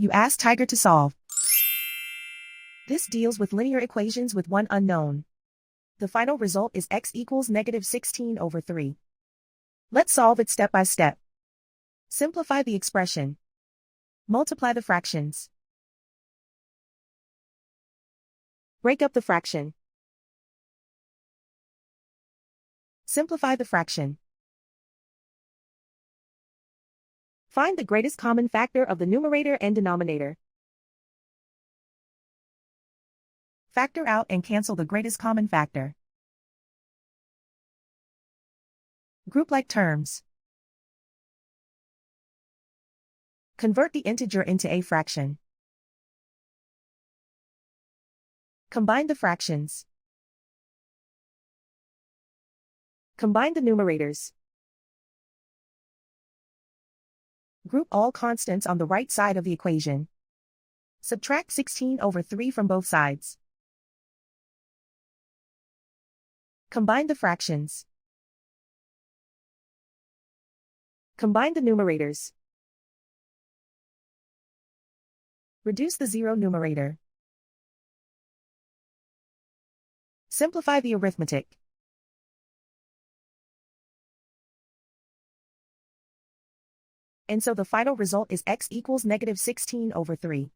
You ask Tiger to solve. This deals with linear equations with one unknown. The final result is x equals -16/3. Let's solve it step by step. Simplify the expression. Multiply the fractions. Break up the fraction. Simplify the fraction. Find the greatest common factor of the numerator and denominator. Factor out and cancel the greatest common factor. Group like terms. Convert the integer into a fraction. Combine the fractions. Combine the numerators. Group all constants on the right side of the equation. Subtract 16/3 from both sides. Combine the fractions. Combine the numerators. Reduce the zero numerator. Simplify the arithmetic. And so the final result is x equals -16/3.